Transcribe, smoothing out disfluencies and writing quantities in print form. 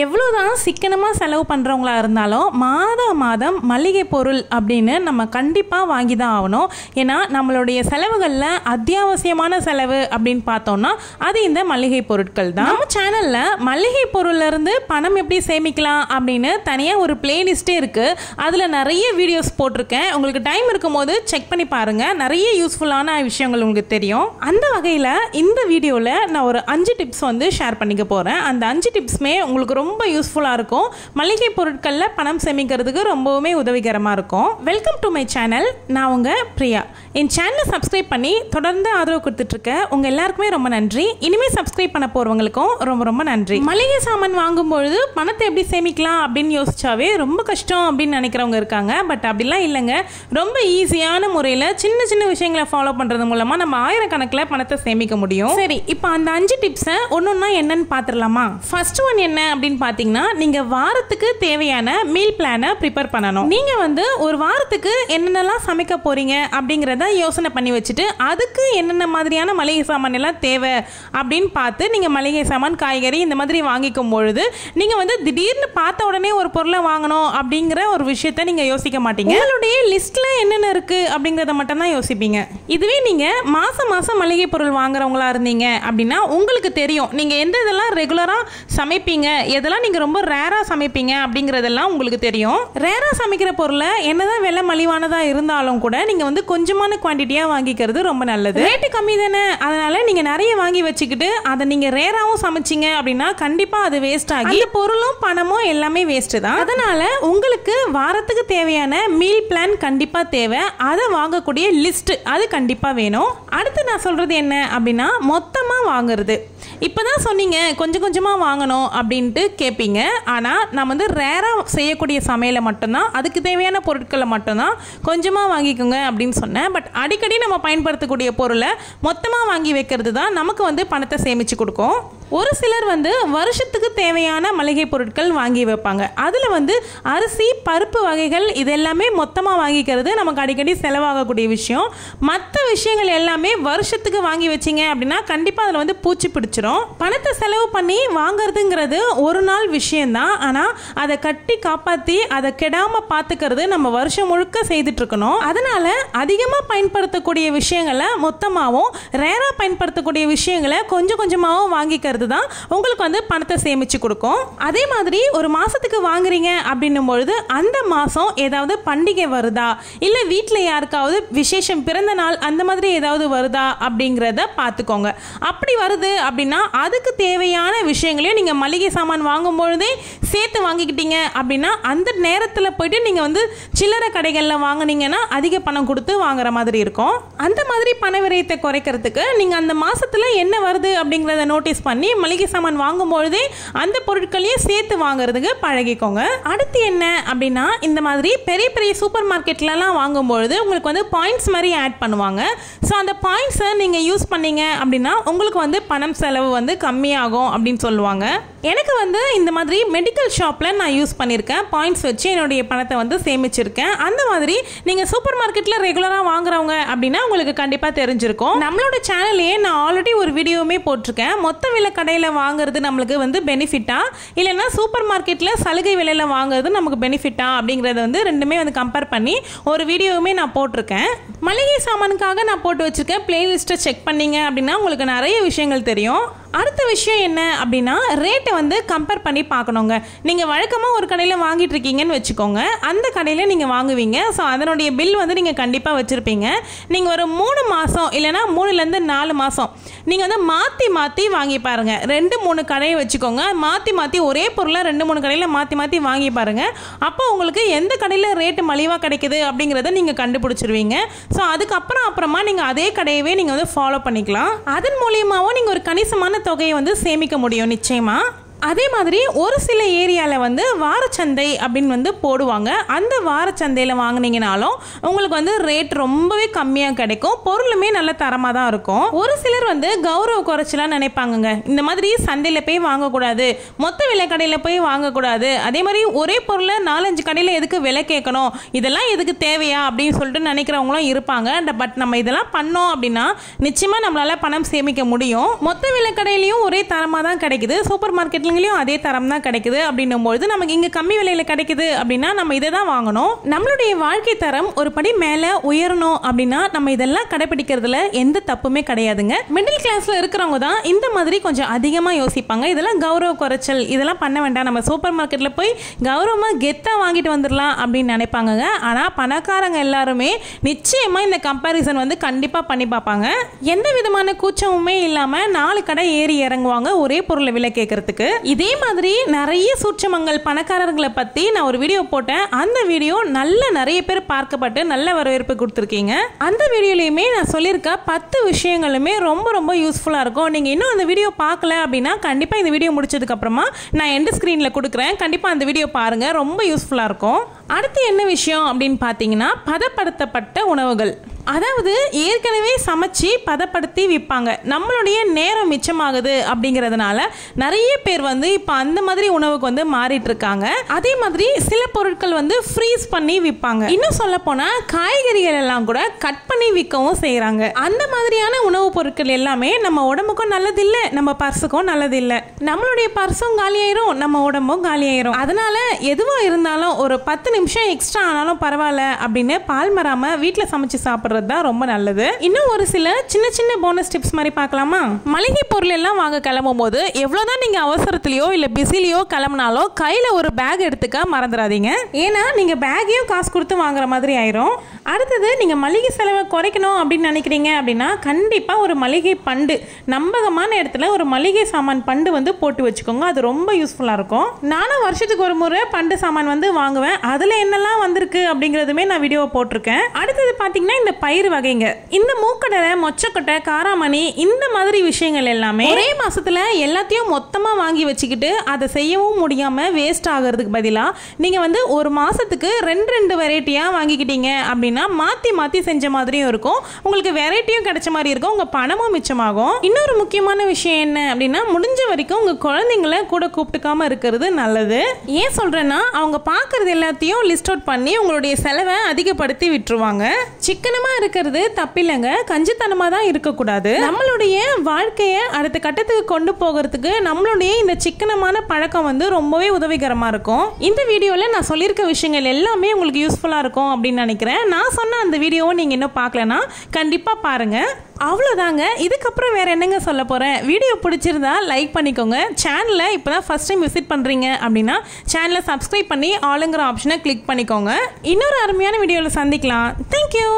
எவ்வளோதான் சிக்கனமாக செலவு பண்ணுறவங்களா இருந்தாலும் மாதம் மளிகை பொருள் அப்படின்னு நம்ம கண்டிப்பாக வாங்கி தான் ஆகணும். ஏன்னா நம்மளுடைய செலவுகளில் அத்தியாவசியமான செலவு அப்படின்னு பார்த்தோம்னா அது இந்த மளிகை பொருட்கள் தான். நம்ம சேனலில் மளிகை பொருள்லேருந்து பணம் எப்படி சேமிக்கலாம் அப்படின்னு தனியாக ஒரு பிளேலிஸ்ட்டே இருக்குது. அதில் நிறைய வீடியோஸ் போட்டிருக்கேன். உங்களுக்கு டைம் இருக்கும்போது செக் பண்ணி பாருங்கள். நிறைய யூஸ்ஃபுல்லான விஷயங்கள் உங்களுக்கு தெரியும். அந்த வகையில் இந்த வீடியோவில் நான் ஒரு 5 டிப்ஸ் வந்து ஷேர் பண்ணிக்க போகிறேன். அந்த 5 டிப்ஸுமே உங்களுக்கு ரொம்ப யூஸ்ஃபுல்லாக இருக்கும். மளிகை பொருட்களில் பணம் சேமிக்கிறதுக்கு ரொம்பவுமே உதவிகரமாக இருக்கும். Welcome to my channel. நான் உங்கள் பிரியா. என் சேனலை சப்ஸ்கிரைப் பண்ணி தொடர்ந்து ஆதரவு கொடுத்துட்ருக்கேன். உங்கள் எல்லாருக்குமே ரொம்ப நன்றி. இனிமேல் சப்ஸ்கிரைப் பண்ண போகிறவங்களுக்கும் ரொம்ப ரொம்ப நன்றி. மளிகை சாமான் வாங்கும்பொழுது பணத்தை எப்படி சேமிக்கலாம் அப்படின்னு யோசிச்சாவே ரொம்ப கஷ்டம் அப்படின்னு நினைக்கிறவங்க இருக்காங்க. பட் அப்படிலாம் இல்லைங்க. ரொம்ப ஈஸியான முறையில் சின்ன சின்ன விஷயங்களை ஃபாலோ பண்ணுறது மூலமாக நம்ம ஆயிரக்கணக்கில் பணத்தை சேமிக்க முடியும். சரி, இப்போ அந்த 5 டிப்ஸை ஒன்னொன்னா என்னன்னு பார்த்துடலாமா? ஃபர்ஸ்ட் ஒன் என்ன அப்படின்னு பார்த்தீங்கன்னா, நீங்கள் வாரத்துக்கு தேவையான மீல் பிளானை ப்ரிப்பேர் பண்ணணும். நீங்கள் வந்து ஒரு வாரத்துக்கு என்னென்னலாம் சமைக்க போறீங்க அப்படிங்கிறத யோசனை பண்ணி வச்சுட்டு அதுக்கு என்னென்ன மாதிரியான மளிகை சாமான் எல்லாம் தேவை அப்படின்னு பார்த்து நீங்கள் மளிகை சாமான், காய்கறி இந்த மாதிரி வாங்கிக்கும் பொழுது நீங்கள் வந்து திடீர்னு பார்த்த உடனே ஒரு பொருளை வாங்கணும் அப்படிங்கிற ஒரு விஷயத்த நீங்கள் யோசிக்க மாட்டீங்க. உங்களுடைய லிஸ்ட்ல என்னென்ன இருக்கு அப்படிங்கிறத மட்டும் தான் யோசிப்பீங்க. இதுவே நீங்கள் மாசம் மளிகை பொருள் வாங்குறவங்களா இருந்தீங்க அப்படின்னா உங்களுக்கு தெரியும் நீங்கள் எந்த இதெல்லாம் ரெகுலராக சமைப்பீங்க, எதெல்லாம் நீங்கள் ரொம்ப ரேராக சமைப்பீங்க அப்படிங்கிறதெல்லாம் உங்களுக்கு தெரியும். ரேராக சமைக்கிற பொருளை என்னதான் விலை மலிவானதாக இருந்தாலும் கூட நீங்கள் வந்து கொஞ்சமான குவான்டிட்டியாக வாங்கிக்கிறது ரொம்ப நல்லது. ரேட்டு கம்மி தானே, அதனால நீங்கள் நிறைய வாங்கி வச்சுக்கிட்டு அதை நீங்கள் ரேராகவும் சமைச்சிங்க அப்படின்னா கண்டிப்பாக அது வேஸ்ட் ஆகி அந்த பொருளும் பணமும் எல்லாமே வேஸ்ட் தான். அதனால உங்களுக்கு வாரத்துக்கு தேவையான மீல் பிளான் கண்டிப்பாக தேவை. அதை வாங்கக்கூடிய லிஸ்ட் அது கண்டிப்பாக வேணும். அடுத்து நான் சொல்றது என்ன அப்படின்னா, மொத்தமாக வாங்குறது. இப்போதான் சொன்னீங்க கொஞ்சம் கொஞ்சமாக வாங்கணும் அப்படின்ட்டு கேட்பீங்க. ஆனால் நான் வந்து ரேராக செய்யக்கூடிய சமையலை மட்டும்தான், அதுக்கு தேவையான பொருட்களை மட்டும்தான் கொஞ்சமாக வாங்கிக்கோங்க அப்படின்னு சொன்னேன். பட் அடிக்கடி நம்ம பயன்படுத்தக்கூடிய பொருளை மொத்தமாக வாங்கி வைக்கிறது தான் நமக்கு வந்து பணத்தை சேமித்து கொடுக்கும். ஒரு சிலர் வந்து வருஷத்துக்கு தேவையான மளிகை பொருட்கள் வாங்கி வைப்பாங்க. அதில் வந்து அரிசி, பருப்பு வகைகள் இதெல்லாமே மொத்தமாக வாங்கிக்கிறது நமக்கு அடிக்கடி செலவாகக்கூடிய விஷயம். மற்ற விஷயங்கள் எல்லாமே வருஷத்துக்கு வாங்கி வச்சிங்க அப்படின்னா கண்டிப்பாக அதில் வந்து பூச்சி பிடிச்சிரும். பணத்தை செலவு பண்ணி வாங்கிறதுங்கிறது ஒரு நாள் விஷயம்தான். ஆனால் அதை கட்டி காப்பாற்றி அதை கெடாமல் பார்த்துக்கிறது நம்ம வருஷம் முழுக்க செய்துட்டு இருக்கணும். அதனால அதிகமாக பயன்படுத்தக்கூடிய விஷயங்களை மொத்தமாகவும், ரேராக பயன்படுத்தக்கூடிய விஷயங்களை கொஞ்சம் கொஞ்சமாகவும் வாங்கிக்கிறது தான் உங்களுக்கு வந்து பணத்தை சேமிச்சு கொடுக்கும். அதே மாதிரி ஒரு மாசத்துக்கு வாங்குறீங்க அப்படின்னும் பொழுது அந்த மாசம் ஏதாவது பண்டிகை வருதா, இல்ல வீட்டில் யாருக்காவது விசேஷம், பிறந்த நாள் அந்த மாதிரி ஏதாவது வருதா அப்படிங்கிறத பார்த்துக்கோங்க. அப்படி வருது அப்படின்னா அதுக்கு தேவையான விஷயங்களையும் நீங்க மளிகை சாமான் வாங்கும் பொழுதே சேர்த்து வாங்கிக்கிட்டீங்க அப்படின்னா அந்த நேரத்தில் போயிட்டு நீங்க வந்து சில்லறை கடைகளில் வாங்கினீங்கன்னா அதிக பணம் கொடுத்து வாங்குற மாதிரி இருக்கும். அந்த மாதிரி பண விரயத்தை குறைக்கிறதுக்கு நீங்க அந்த மாசத்துல என்ன வருது அப்படிங்கிறத நோட்டீஸ் பண்ணி மளிகை சாமான் வாங்கும் பொழுதே அந்த பொருட்களையும் சேர்த்து வாங்குறதுக்கு பழகிக்கோங்க. அடுத்து என்ன அப்படின்னா, இந்த மாதிரி பெரிய பெரிய சூப்பர் மார்க்கெட்லாம் வாங்கும் பொழுது உங்களுக்கு வந்து பாயிண்ட்ஸ் மாதிரி ஆட் பண்ணுவாங்க. ஸோ அந்த பாயிண்ட்ஸை நீங்க யூஸ் பண்ணீங்க அப்படின்னா உங்களுக்கு வந்து பணம் செலவு வந்து கம்மியாகும் அப்படின்னு சொல்லுவாங்க. எனக்கு வந்து இந்த மாதிரி மெடிக்கல் ஷாப்பில் நான் யூஸ் பண்ணியிருக்கேன். பாயிண்ட்ஸ் வச்சு என்னுடைய பணத்தை வந்து சேமிச்சிருக்கேன். அந்த மாதிரி நீங்கள் சூப்பர் மார்க்கெட்டில் ரெகுலராக வாங்குறவங்க அப்படின்னா உங்களுக்கு கண்டிப்பாக தெரிஞ்சிருக்கும். நம்மளோட சேனல்லையே நான் ஆல்ரெடி ஒரு வீடியோவுமே போட்டிருக்கேன். மொத்த விலை கடையில் வாங்குறது நம்மளுக்கு வந்து பெனிஃபிட்டா, இல்லைன்னா சூப்பர் மார்க்கெட்டில் சலுகை விலையில் வாங்குறது நமக்கு பெனிஃபிட்டா அப்படிங்கிறத வந்து ரெண்டுமே வந்து கம்பேர் பண்ணி ஒரு வீடியோவுமே நான் போட்டிருக்கேன். மளிகை சாமானுக்காக நான் போட்டு வச்சிருக்கேன். பிளேலிஸ்ட்டை செக் பண்ணீங்க அப்படின்னா உங்களுக்கு நிறைய விஷயங்கள் தெரியும். அடுத்த விஷயம் என்ன அப்படின்னா, ரேட்டை வந்து கம்பேர் பண்ணி பார்க்கணுங்க. நீங்கள் வழக்கமாக ஒரு கடையில் வாங்கிட்டு இருக்கீங்கன்னு வச்சுக்கோங்க. அந்த கடையில் நீங்கள் வாங்குவீங்க. ஸோ அதனுடைய பில் வந்து நீங்கள் கண்டிப்பாக வச்சுருப்பீங்க. நீங்கள் ஒரு 3 மாதம் இல்லைனா 3லேருந்து 4 மாதம் நீங்கள் வந்து மாற்றி வாங்கி பாருங்கள். 2-3 கடையை வச்சுக்கோங்க. மாற்றி ஒரே பொருளை 2-3 கடையில் மாற்றி வாங்கி பாருங்கள். அப்போ உங்களுக்கு எந்த கடையில் ரேட்டு மலிவாக கிடைக்குது அப்படிங்கிறத நீங்கள் கண்டுபிடிச்சிருவீங்க. ஸோ அதுக்கப்புறமா நீங்கள் அதே கடையவே நீங்கள் வந்து ஃபாலோ பண்ணிக்கலாம். அதன் மூலியமாகவும் நீங்கள் ஒரு கணிசமான தொகையை வந்து சேமிக்க முடியும் நிச்சயமா. அதே மாதிரி ஒரு சில ஏரியாவில் வந்து வாரச்சந்தை அப்படின்னு வந்து போடுவாங்க. அந்த வாரச்சந்தையில் வாங்கினீங்கனாலும் உங்களுக்கு வந்து ரேட் ரொம்பவே கம்மியாக கிடைக்கும். பொருளுமே நல்ல தரமாக தான் இருக்கும். ஒரு சிலர் வந்து கௌரவ குறைச்சலாம் நினைப்பாங்கங்க. இந்த மாதிரி சந்தையில் போய் வாங்கக்கூடாது, மொத்த விலை கடையில் போய் வாங்கக்கூடாது, அதே மாதிரி ஒரே பொருளை 4-5 கடையில் எதுக்கு விலை கேட்கணும், இதெல்லாம் எதுக்கு தேவையா அப்படின்னு சொல்லிட்டு நினைக்கிறவங்களும் இருப்பாங்க. பட் நம்ம இதெல்லாம் பண்ணோம் அப்படின்னா நிச்சயமாக நம்மளால பணம் சேமிக்க முடியும். மொத்த விலை கடையிலையும் ஒரே தரமாக தான் கிடைக்குது. சூப்பர் மார்க்கெட்ல ஸ்டேஷன்லயும் அதே தரம் தான் கிடைக்குது அப்படின்னும்போது நமக்கு இங்க கம்மி விலையில கிடைக்குது அப்படின்னா நம்ம இதை தான் வாங்கணும். நம்மளுடைய வாழ்க்கை தரம் ஒரு படி மேல உயரணும் அப்படின்னா நம்ம இதெல்லாம் கடைபிடிக்கிறதுல எந்த தப்புமே கிடையாதுங்க. மிடில் கிளாஸ்ல இருக்கிறவங்க தான் இந்த மாதிரி கொஞ்சம் அதிகமா யோசிப்பாங்க. இதெல்லாம் கௌரவ குறைச்சல், இதெல்லாம் பண்ண வேண்டாம், நம்ம சூப்பர் மார்க்கெட்ல போய் கௌரவமா கெத்தா வாங்கிட்டு வந்துடலாம் அப்படின்னு நினைப்பாங்க. ஆனா பணக்காரங்க எல்லாருமே நிச்சயமா இந்த கம்பாரிசன் வந்து கண்டிப்பா பண்ணி பார்ப்பாங்க. எந்த விதமான கூச்சமுமே இல்லாம 4 கடை ஏறி இறங்குவாங்க ஒரே பொருளை விலை கேட்கறதுக்கு. இதே மாதிரி நிறைய சூட்சமங்கள் பணக்காரர்களை பத்தி நான் ஒரு வீடியோ போட்டேன். அந்த வீடியோ நிறைய பேர் பார்க்கப்பட்டு நல்ல வரவேற்பு கொடுத்துருக்கீங்க. அந்த வீடியோலயுமே நான் சொல்லியிருக்க 10 விஷயங்களுமே ரொம்ப ரொம்ப யூஸ்ஃபுல்லா இருக்கும். நீங்க இன்னும் அந்த வீடியோ பார்க்கல அப்படின்னா கண்டிப்பா இந்த வீடியோ முடிச்சதுக்கு அப்புறமா நான் எண்ட் ஸ்கிரீன்ல கொடுக்குறேன். கண்டிப்பா அந்த வீடியோ பாருங்க, ரொம்ப யூஸ்ஃபுல்லா இருக்கும். அடுத்து என்ன விஷயம் அப்படின்னு பார்த்தீங்கன்னா பதப்படுத்தப்பட்ட உணவுகள். அதாவது ஏற்கனவே சமைச்சு பதப்படுத்தி விற்பாங்க. நம்மளுடைய நேரம் மிச்சமாகுது அப்படிங்கிறதுனால நிறைய பேர் வந்து இப்போ அந்த மாதிரி உணவுக்கு வந்து மாறிட்டு இருக்காங்க. அதே மாதிரி சில பொருட்கள் வந்து ஃப்ரீஸ் பண்ணி விற்பாங்க. இன்னும் சொல்ல போனா காய்கறிகள் எல்லாம் கூட கட் பண்ணி விற்கவும் செய்யறாங்க. அந்த மாதிரியான உணவுப் பொருட்கள் எல்லாமே நம்ம உடம்புக்கும் நல்லதில்லை, நம்ம பர்சுக்கும் நல்லதில்லை. நம்மளுடைய பர்சும் காலியாயிரும், நம்ம உடம்பும் காலியாயிரும். அதனால எதுவா இருந்தாலும் ஒரு 10 நிமிஷம் எக்ஸ்ட்ரா ஆனாலும் பரவாயில்ல அப்படின்னு பால் மராம வீட்டில் சமைச்சு சாப்பிடுறது தான் ரொம்ப நல்லது. இன்னும் ஒரு சில சின்ன சின்ன போனஸ் டிப்ஸ் மாதிரி பார்க்கலாமா? மளிகை பொருள் எல்லாம் வாங்க கிளம்பும் போது எவ்வளவுதான் நீங்க அவசரத்திலயோ இல்ல பிஸிலியோ கிளம்பினாலும் கையில ஒரு பேக் எடுத்துக்க மறந்துடாதீங்க. ஏன்னா நீங்க பேக்கையும் காசு கொடுத்து வாங்குற மாதிரி ஆயிரும். அடுத்தது நீங்க மளிகை செலவை குறைக்கணும் அப்படின்னு நினைக்கிறீங்க அப்படின்னா கண்டிப்பா ஒரு மளிகை பண்டு, நம்பகமான இடத்துல ஒரு மளிகை சாமான் பண்டு வந்து போட்டு வச்சுக்கோங்க. அது ரொம்ப யூஸ்ஃபுல்லா இருக்கும். நானும் வருஷத்துக்கு ஒரு முறை பண்டு சாமான் வந்து வாங்குவேன். அதுல என்னெல்லாம் வந்திருக்கு அப்படிங்கறதுமே நான் வீடியோ போட்டிருக்கேன். அடுத்தது பாத்தீங்கன்னா இந்த பயிர் வகைங்க, இந்த மூக்கடலை, மொச்சக்கொட்டை, காராமணி, இந்த மாதிரி விஷயங்கள் எல்லாமே ஒரே மாசத்துல எல்லாத்தையும் மொத்தமா வாங்கி வச்சுக்கிட்டு அதை செய்யவும் முடியாம வேஸ்ட் ஆகிறதுக்கு பதிலா நீங்க வந்து ஒரு மாசத்துக்கு 2 வெரைட்டியா வாங்கிக்கிட்டீங்க அப்படின்னா மாத்தி மாத்தி செஞ்ச மாதிரியும் இருக்கும், உங்களுக்கு வெரைட்டியும் கிடைச்ச மாதிரி இருக்கும், உங்க பணமும் மிச்சமாகும். இன்னொரு முக்கியமான விஷயம் என்ன அப்படின்னா முடிஞ்ச வரைக்கும் உங்க குழந்தைங்களை கூட கூப்பிட்டுக்காம இருக்கிறது நல்லது. ஏன் சொல்றேன்னா அவங்க பாக்குறது எல்லாத்தையும் லிஸ்ட் அவுட் பண்ணி உங்களுடைய செலவை அதிகப்படுத்தி விட்டுருவாங்க. சிக்கனமா இருக்கிறது தப்பில்லைங்க, கஞ்சித்தனமா தான் இருக்கக்கூடாது. நம்மளுடைய வாழ்க்கையை அடுத்த கட்டத்துக்கு கொண்டு போகிறதுக்கு நம்மளுடைய இந்த சிக்கனமான பழக்கம் வந்து ரொம்பவே உதவிகரமா இருக்கும். இந்த வீடியோல நான் சொல்லியிருக்க விஷயங்கள் எல்லாமே உங்களுக்கு யூஸ்ஃபுல்லா இருக்கும் அப்படின்னு நினைக்கிறேன். நான் சொன்ன அந்த வீடியோவை நீங்க இன்னும் பார்க்கலனா கண்டிப்பா பாருங்க. அவ்வளோதாங்க. இதுக்கப்புறம் வேற என்னங்க சொல்ல போறேன். வீடியோ பிடிச்சிருந்தா லைக் பண்ணிக்கோங்க. சேனலை இப்போதான் ஃபர்ஸ்ட் டைம் விசிட் பண்றீங்க அப்படின்னா சேனலை சப்ஸ்கிரைப் பண்ணி ஆளுங்கிற ஆப்ஷனை கிளிக் பண்ணிக்கோங்க. இன்னொரு அருமையான வீடியோவில் சந்திக்கலாம். தேங்க்யூ.